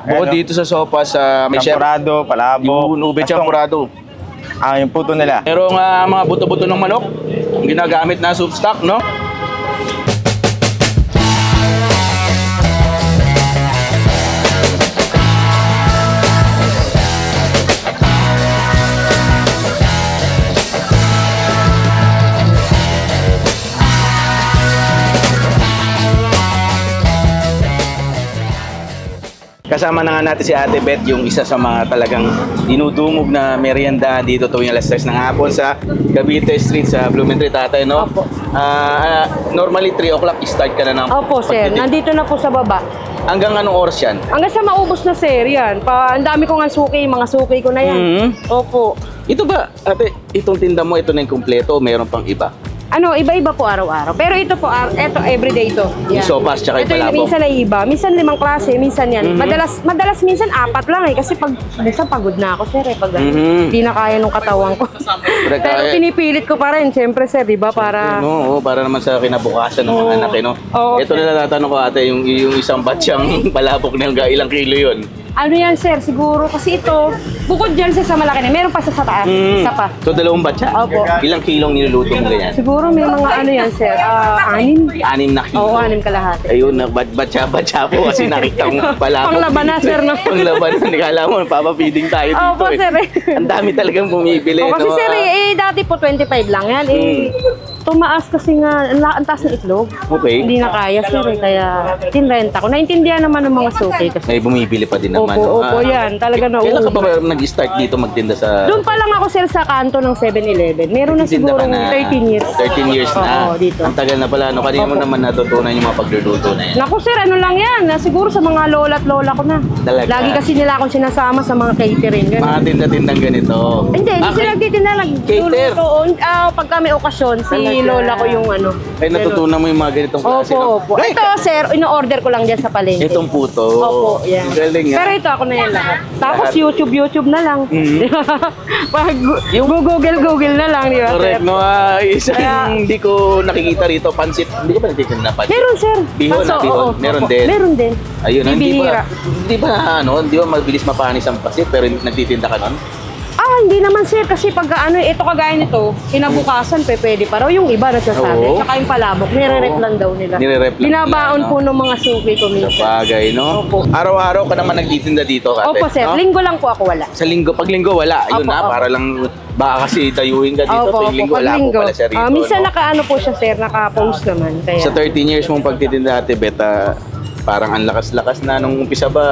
Bukod dito sa sopas, may chef, Champurado, palabok. yung ube Bastong. champurado. Yung puto nila. Merong mga buto-buto ng manok, ginagamit na soup stock, no? Kasama na nga natin si Ate Beth, yung isa sa mga talagang dinudumog na merienda dito tuwing alas 3 ng hapon sa Cavite Street sa Blumentritt, tatay, no? Opo. Normally 3 o'clock start ka na ng Opo, sir. pagtitim. Nandito na po sa baba. Hanggang anong oras yan? Hanggang sa maubos na, sir, yan. Ang dami ko nga suki, mga suki ko na yan. Mhm. Opo. Ito ba, ate, itong tinda mo, ito na yung kumpleto o meron pang iba? Ano, iba-iba po araw-araw. Pero ito po, ito everyday ito. Yung sopas tsaka yung Ito yung palabok. minsan ay iba. Minsan 5 klase, minsan yan. Madalas minsan 4 lang eh. Kasi minsan pagod na ako, sir, eh. Pag hindi na kaya nung katawan ko. Pero kaya- pinipilit ko pa rin, siyempre, sir, di ba? Para... No, para naman sa kinabukasan ng mga anak, no? Oo, Ito sir. na tatanong ko, ate, yung isang batsyang palabok na ilang kilo yun? Ano yan, sir? Siguro kasi ito, bukod dyan sa malaki na, meron pa sa taas. Isa pa. So, 2 batya? Opo. Ilang kilong niluluto mo ganyan? Siguro may mga ano yan, sir. 6. 6 na kilo. Oo, 6 kalahati. Ayun, batya po kasi nakita kong palabok. Panglaban na, dito. sir, no? Panglaban na. Kala mo, papapiding tayo dito. Opo, sir, eh. Ang dami talagang bumibili. O, kasi no? sir, dati po 25 lang yan. Tumaas kasi nga, ang taas ng itlog. Okay. Hindi na kaya, sir, eh. Kaya tinrenta ko. Naintindihan naman ng mga suki kasi. May bumibili pa din naman. no? Opo, yan. Talaga na Kailan ka ba nag-start dito magtinda sa... Doon pa lang ako, sir, sa kanto ng 7-Eleven. Meron na Nagtitinda siguro ka na? 13 years. 13 years na. Oo, dito. Ang tagal na pala. No? Kanina mo Opo. naman natutunan yung mga pagluluto na yan. Naku, sir, ano lang yan. Siguro sa mga lola at lola ko na. Talaga? Lagi kasi nila akong sinasama sa mga catering. Ganun. Mga tinda-tindang ganito. Hindi sila nagtitinda, Cater? nagtutulong. Pagka may okasyon, si Talaga? lola ko yung ano. Ay, natutunan mo yung mga ganitong klase. no? Opo. Ay, Ito, sir, ino-order ko lang dyan sa palengke. itong puto. Opo, yan. Ang galing nga. Pero ito ako na yan lahat. Tapos Lahat. YouTube na lang. Pag Google na lang, di ba, Correct, sir? no? Isang Kaya- hindi ko nakikita rito, pansit. Hindi ko pa nagtitinda na pansit. Meron, sir. Bihon na, Kaso, bihon. oo, Meron opo. din. Meron din. Ayun, Bibihira. hindi ba mabilis mapanis ang pansit pero nagtitinda ka nun? Hindi naman, sir. Kasi pag ito kagaya nito, kinabukasan, pwede pa raw. Yung iba nagsasabi. Oo. Tsaka yung palabok, nire-rep Oo. lang daw nila. Nire-rep lang Binabaon nila, no? po ng mga suki ko Sa minsan. bagay, no? Opo. Araw-araw ka naman nagtitinda dito, ate. Opo, sir. no? Linggo lang po ako wala. Sa linggo, pag linggo wala, ayun Opo, na, opo. para lang, baka kasi tayuin ka dito, pag linggo wala po pala siya rito. Minsan no? naka-ano po siya, sir, naka-post naman. Kaya, Sa 13 years mong pagtitinda, ate Beta, parang ang lakas-lakas na nung umpisa ba,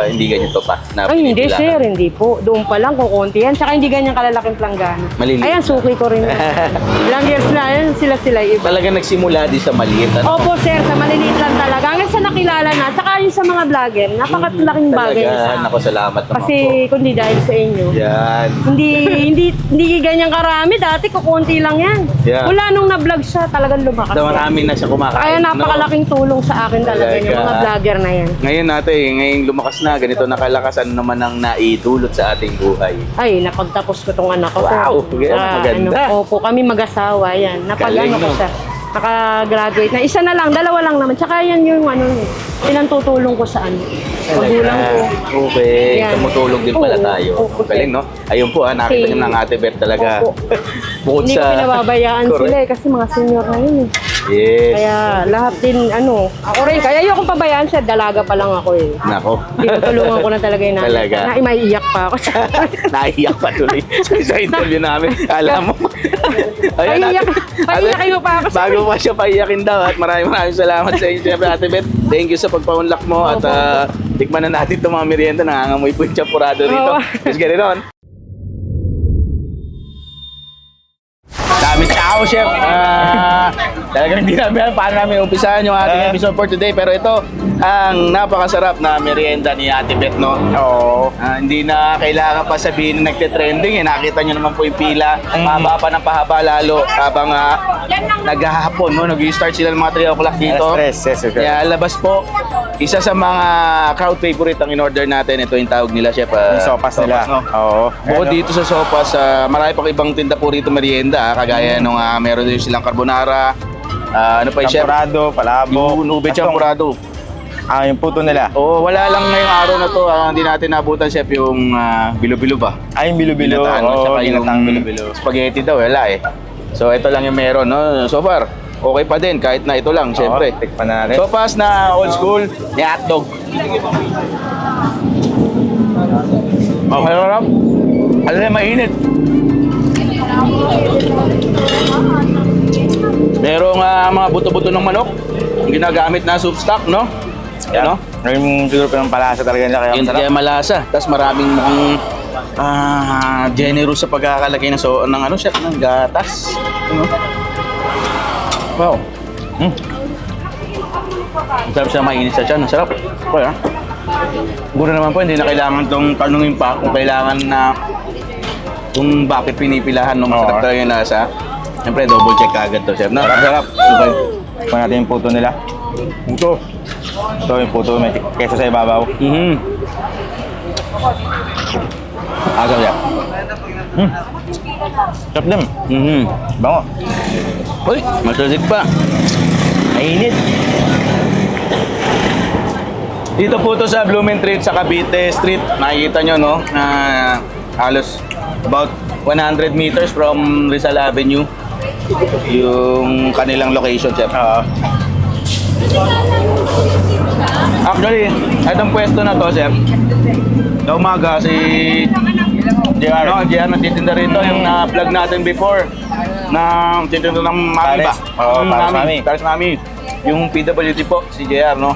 hindi ganito pa? Na ay, hindi, pinipilahan? sir. Hindi po. Doon pa lang, kukunti yan. Tsaka hindi ganyan kalalaking planggana. Maliliit. Ayan, suki ko rin. Ilang years na, yan, sila iba. Talaga nagsimula di sa maliit. Ano? Opo, sir. Sa maliliit lang talaga. Hanggang sa nakilala na. Tsaka yung sa mga vlogger, napakalaking bagay na sa Talaga, akin. nako, salamat naman Kasi po. kundi dahil sa inyo. Yan. Hindi ganyan karami. Dati kukunti lang yan. Yeah. Mula nung na-vlog siya, talagang lumakas. So, yan. marami na siya kumakain. Kaya napakalaking tulong sa akin talaga yung Talaga. mga vlogger na yan. Ngayon natin, ngayong lumakas na, ganito nakalakas, ano naman ang naidulot sa ating buhay? Ay, napagtapos ko tong anak ko. Wow, sir. maganda. Opo, kami mag-asawa yan. Galing, Napag-ano ko no? siya. Naka-graduate na. Isa na lang, dalawa lang naman. Tsaka yan yung pinantutulong ko sa magulang ko. Okay, Yan. tumutulong din pala Oo, tayo. opo, sir. Galing, no? Ayun po, nakita Kasi- niyo ng Ate Beth talaga. Opo. Bukod Hindi ko sa... pinababayaan Correct. sila kasi mga senior na yun eh. Yes. Kaya lahat din, ako rin. Kaya ayokong pabayaan siya, dalaga pa lang ako eh. Nako. Tinutulungan ko na talaga yung nanay. Talaga. Maiiyak pa ako. Naiiyak pa tuloy sa interview namin. Alam mo. Paiyakin mo pa ako. Bago pa siya paiyakin daw at maraming salamat sa inyo. Siyempre, Ate Beth, thank you sa pagpaunlak mo at tikman na natin itong mga merienda. Nangangamoy po yung champurado rito. Oo. Let's get it on. Daming tao, Chef. Talagang hindi namin alam paano namin umpisahan yung ating episode for today. Pero ito, ang napakasarap na merienda ni Ate Beth, no? Oo. Hindi na kailangan pa sabihin na nagte-trending. Nakita nyo naman po yung pila. Mahaba pa ng pahaba lalo habang naghahapon, no? Nag-start sila ng mga 3 o'clock dito. Yes, okay. Kaya labas po. Isa sa mga crowd favorite ang in-order natin. Ito yung tawag nila, Chef. Yung sopas nila. no? Oo. Bukod dito sa sopas, marami pang ibang tinda po rito merienda. Kagaya nung meron din silang carbonara. Ano pa yung Chef? Champurado, palabok. Yung ube Bastong. champurado. Yung puto nila. Oo, wala lang ngayong araw na to. Hindi natin nabutan, chef, yung bilo-bilo ba? Yung bilo-bilo. Binataan, Oo, tsaka yung binatang bilo-bilo. spaghetti daw, wala eh. So, ito lang yung meron, no? So far, okay pa din, kahit na ito lang, syempre. Tikpan natin. So, fast na old school, ni hotdog. Okay, harap. Alam na, mainit. Merong mga buto-buto ng manok, ginagamit na soup stock, no? Yan. Ano? Yung siguro pa ng palasa talaga nila. Kaya Yun, masarap. kaya malasa. Tapos maraming mukhang generous sa pagkakalagay ng chef, ng gatas. Ano? Wow. Sarap siya, mainit sa tiyan. Ang sarap. Okay, ha? Siguro naman po, hindi na kailangan itong tanungin pa kung kailangan na kung bakit pinipilahan ng masarap Oo. talaga yung lasa. Siyempre, double check agad to, chef. No? Sarap. Okay. Tikpan natin yung puto nila. Ito. Ito yung puto, may keso sa ibabaw. Agaw yan. Sarap din. Bango. Uy, masalit pa. Mainit. Dito po to sa Blumentritt sa Cavite Street. Nakikita nyo, no? Halos about 100 meters from Rizal Avenue. Yung kanilang location, chef. Actually, itong pwesto na to, chef. Sa umaga, si JR. No, JR nagtitinda rito. Yung na-vlog natin before. Na titinda ng mami ba? Pares. Oo, Pares Mami. Pares Mami. Yung PWD po, si JR, no?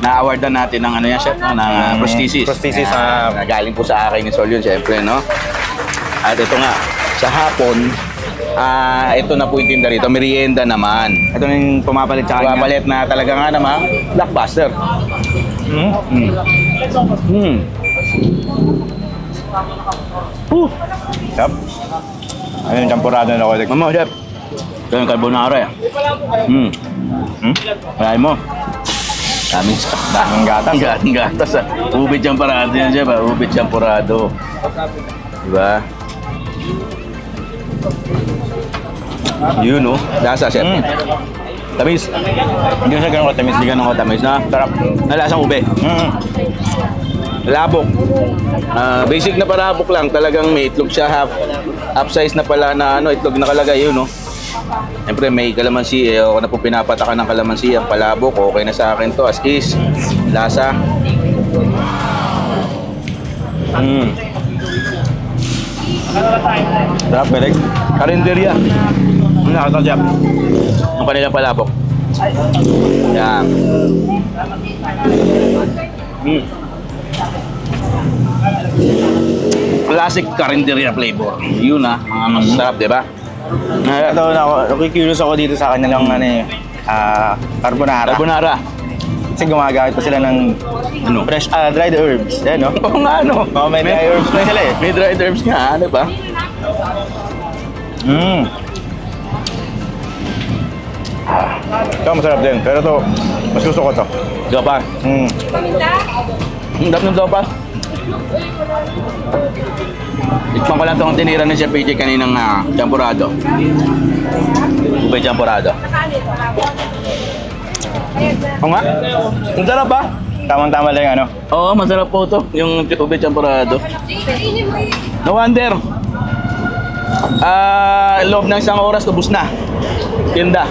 Na-awardan natin ng ano yan, chef, no? Ng prosthesis. Prosthesis, Galing po sa akin ni Sol yun, syempre, no? At ito nga, sa hapon, ito na po yung tinda rito, merienda naman. Ito na yung pumapalit sa kanya. Pumapalit na talaga nga naman, blockbuster. Sarap. Ano yung champurado na ako? Mama, chef. Ito yung carbonara eh. Kaya mo. Daming gatas. Daming gatas ah. Ubit champorado yan, chef. Ubit champorado. Diba? Yun, no? Lasa, chef. Tamis. Hindi na siya ganun katamis. Hindi ganun katamis na. Sarap. Nalasang ube. Labok. Basic na parabok lang. Talagang may itlog siya. Half size na pala na itlog nakalagay yun, no? Siyempre may kalamansi. Ako na po pinapatakan ng kalamansi. Ang palabok. Okay na sa akin to. As is. Lasa. Sarap, galing. Karinderya. Ang nakakasap. Ang kanilang palabok. Yan. Classic karinderya flavor. Yun mga masarap, di ba? Ito na ako, nakikurious ako dito sa kanilang carbonara. Carbonara. Kasi gumagamit pa sila ng fresh, dried herbs. Yan, no? Oo nga, ano? May dried herbs na sila eh. May dried herbs nga, ano ba? Ito masarap din, pero to mas gusto ko to. Sopas. Ang dap ng sopas. Tikman ko lang itong tinira ni Chef PJ kaninang champurado. Ube champurado. Oo nga. Ang sarap ba? Tamang-tama lang yung ano. Oo, masarap po to. Yung ube champurado. No wonder. Loob ng isang oras, ubus na. Tinda.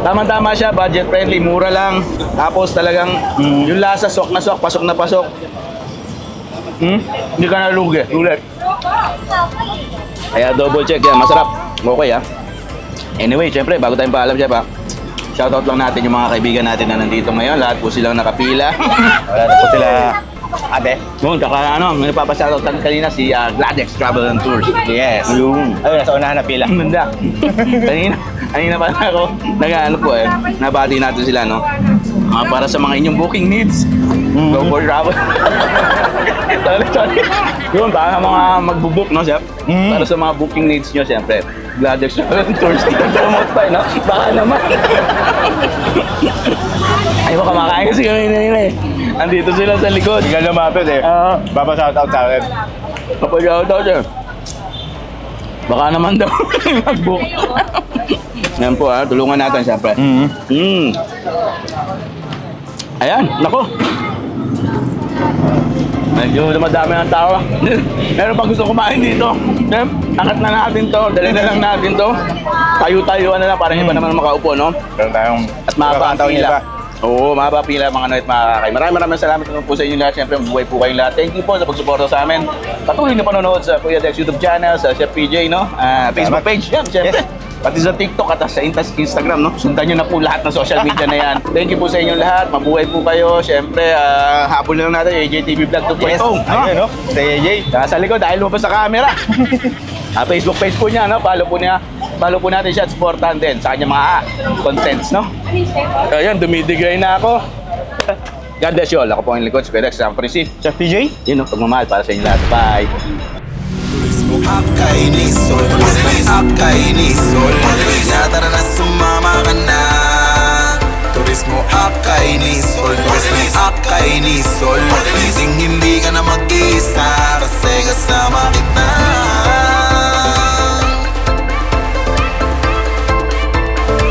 Tama-tama siya, budget friendly, mura lang. Tapos talagang yung lasa, sok na sok, pasok na pasok. Hindi ka nalugi, ulit. Kaya double check yan, masarap. Okay Anyway, syempre, bago tayong paalam siya shoutout lang natin yung mga kaibigan natin na nandito ngayon. Lahat po silang nakapila. Wala na po sila ate. Yun, tsaka may nagpapashoutout kanina si Gladex Travel and Tours. Yes. Yung Ayun, nasa unahan na pila. ang ganda. kanina pa na ako, nabati natin sila, no? Para sa mga inyong booking needs, go for travel. sorry. Yun, para sa mga magbubook, no, chef? Para sa mga booking needs nyo, siyempre, Gladex Travel and Tours, dito promote pa, no? Baka naman. Ayaw, kumakain kasi kami nila eh. Andito sila sa likod. Hindi ka lumapit eh. Baba shoutout sa akin. Kapag-shoutout siya. Baka naman daw mag-book. Yan po tulungan natin siyempre. Ayan, nako. Medyo dumadami ang tao. Meron pa gusto kumain dito. Angat na natin to. Dali na lang natin to. Tayo-tayuan na lang para iba naman makaupo, no? Meron tayong At mahaba ang pila. Oo, mahaba ang pila mga mga kakay. Maraming salamat po sa inyo lahat. Siyempre, mabuhay po kayong lahat. Thank you po sa pagsuporta sa amin. Patuloy na panonood sa Kuya Dex YouTube channel, sa Chef PJ, no? Facebook page, yan, siyempre. Pati sa TikTok at sa Instagram, no? Sundan nyo na po lahat ng social media na yan. Thank you po sa inyo lahat. Mabuhay po kayo. Siyempre, habol na lang natin AJTV Vlog 2.0. Yes, ayun, no? Sa AJ. Saka sa likod, dahil mo pa sa camera. Facebook page po niya, no? Follow po natin siya at supportan din sa kanyang mga contents, no? Ayan, dumidigay na ako. God bless you all. Ako po ang likod, si Pedex, sa Prince. Chef PJ? Yun, no? Pagmamahal para sa inyo lahat. Bye! Turismo Akainisol, Akainisol, tara na sumama ka na. Turismo Akainisol, Akainisol, hindi ka na mag-isa.